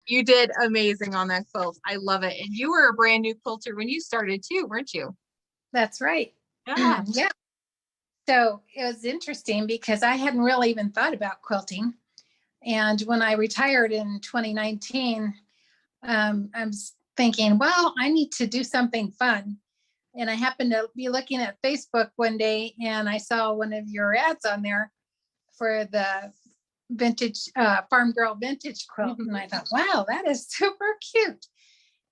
You did amazing on that quilt. I love it. And you were a brand new quilter when you started too, weren't you? That's right. Yeah. Yeah. So it was interesting because I hadn't really even thought about quilting. And when I retired in 2019, I was thinking, well, I need to do something fun. And I happened to be looking at Facebook one day and I saw one of your ads on there for the vintage farm girl vintage quilt. And I thought, wow, that is super cute.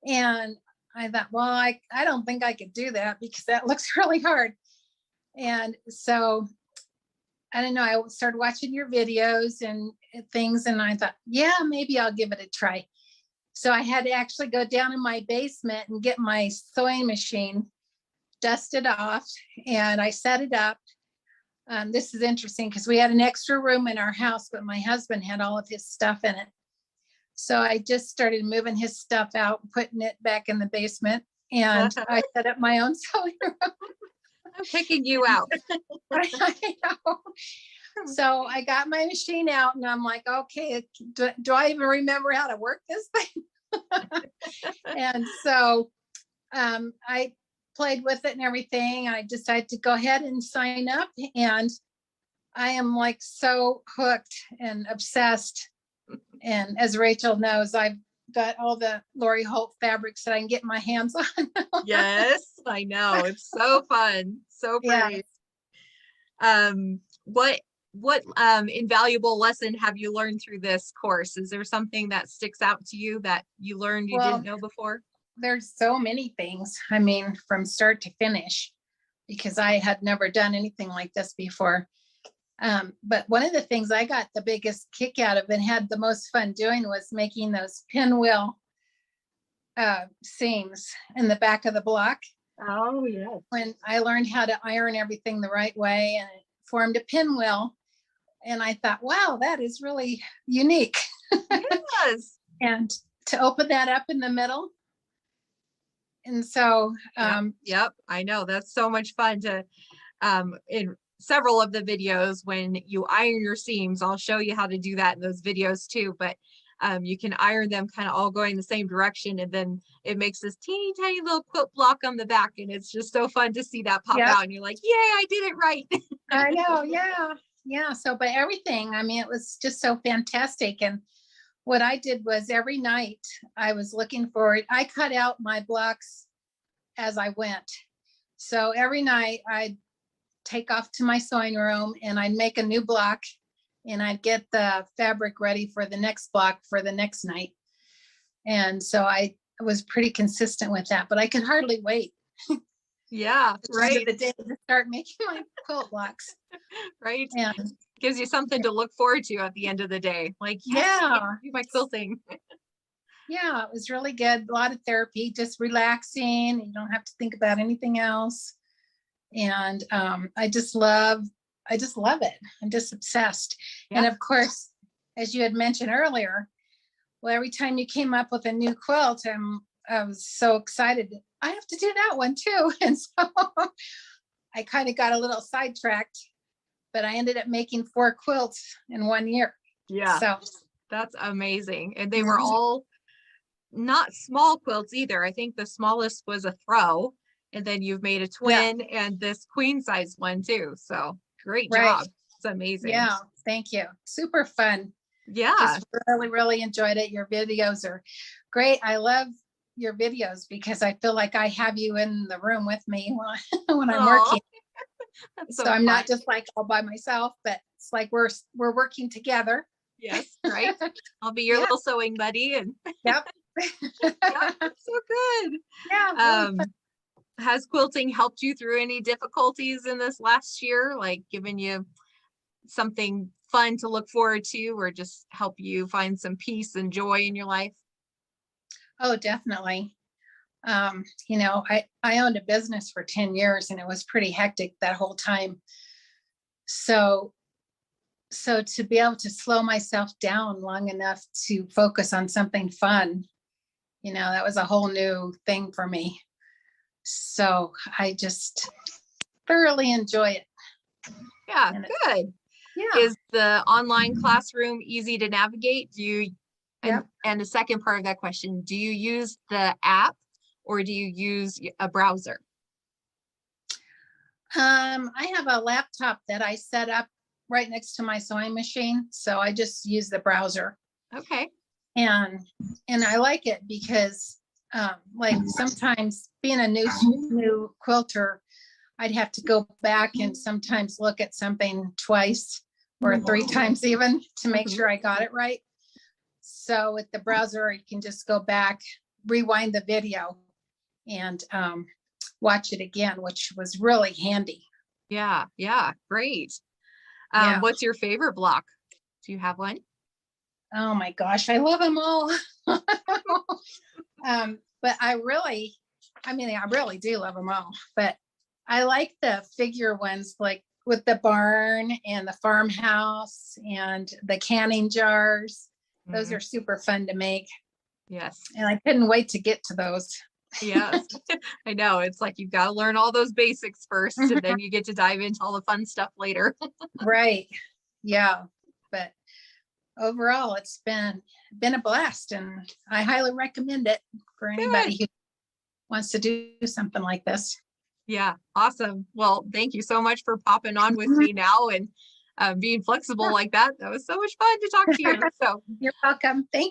And I thought, well, I don't think I could do that because that looks really hard. And so I don't know, I started watching your videos and things, and I thought, yeah, maybe I'll give it a try. So I had to actually go down in my basement and get my sewing machine, dust it off, and I set it up. This is interesting because we had an extra room in our house, but my husband had all of his stuff in it. So I just started moving his stuff out, putting it back in the basement, and I set up my own sewing room. I'm picking you out. I know. So I got my machine out and I'm like, okay, do I even remember how to work this thing? And so I played with it and everything. I decided to go ahead and sign up, and I am like so hooked and obsessed. And as Rachel knows, I've got all the Lori Holt fabrics that I can get my hands on. Yes, I know. It's so fun. So pretty. Yeah. What invaluable lesson have you learned through this course? Is there something that sticks out to you that you learned you didn't know before? There's so many things. I mean, from start to finish, because I had never done anything like this before. But one of the things I got the biggest kick out of and had the most fun doing was making those pinwheel seams in the back of the block. Oh, yeah. When I learned how to iron everything the right way, and it formed a pinwheel. And I thought, wow, that is really unique. Yes. And to open that up in the middle. And so, yep, I know. That's so much fun to, in several of the videos, when you iron your seams, I'll show you how to do that in those videos too. But you can iron them kind of all going the same direction, and then it makes this teeny tiny little quilt block on the back, and it's just so fun to see that pop out, and you're like, yay, I did it right. I know. Yeah. So, but everything, I mean, it was just so fantastic. And what I did was every night I was looking for it. I cut out my blocks as I went. So every night I'd take off to my sewing room and I'd make a new block, and I'd get the fabric ready for the next block for the next night. And so I was pretty consistent with that, but I could hardly wait. Yeah, right. End of the day to start making my quilt blocks. Right. And gives you something to look forward to at the end of the day. Like, yes, I can do my quilting. Yeah, it was really good. A lot of therapy, just relaxing. You don't have to think about anything else. And I just love it. I'm just obsessed. Yeah. And of course, as you had mentioned earlier, well, every time you came up with a new quilt, I was so excited. I have to do that one too. And so I kind of got a little sidetracked, but I ended up making 4 quilts in 1 year. Yeah. So that's amazing. And they were all not small quilts either. I think the smallest was a throw, and then you've made a twin and this queen size one too. So great job. It's amazing. Yeah. Thank you. Super fun. Yeah. Just really, really enjoyed it. Your videos are great. I love your videos because I feel like I have you in the room with me when I'm working. So I'm not just like all by myself, but it's like we're working together. Yes, right. I'll be your little sewing buddy. And yep. So good. Yeah. Really has quilting helped you through any difficulties in this last year, like giving you something fun to look forward to, or just help you find some peace and joy in your life? Oh, definitely. You know, I owned a business for 10 years and it was pretty hectic that whole time. So to be able to slow myself down long enough to focus on something fun, you know, that was a whole new thing for me. So I just thoroughly enjoy it. Yeah, good. Yeah. Is the online classroom easy to navigate? Do you Yep. And the second part of that question, do you use the app or do you use a browser? I have a laptop that I set up right next to my sewing machine, so I just use the browser. Okay. And I like it because like sometimes being a new quilter, I'd have to go back and sometimes look at something twice or three times even to make sure I got it right. So with the browser, you can just go back, rewind the video and watch it again, which was really handy. Yeah, yeah, great. Yeah. What's your favorite block? Do you have one? Oh my gosh, I love them all. But I really do love them all. But I like the figure ones, like with the barn and the farmhouse and the canning jars. Those are super fun to make. Yes. And I couldn't wait to get to those. Yes. I know. It's like you've got to learn all those basics first, and then you get to dive into all the fun stuff later. Right. Yeah. But overall, it's been a blast, and I highly recommend it for anybody who wants to do something like this. Yeah, awesome. Well, thank you so much for popping on with me now and being flexible like that. That was so much fun to talk to you. So You're welcome. Thank you.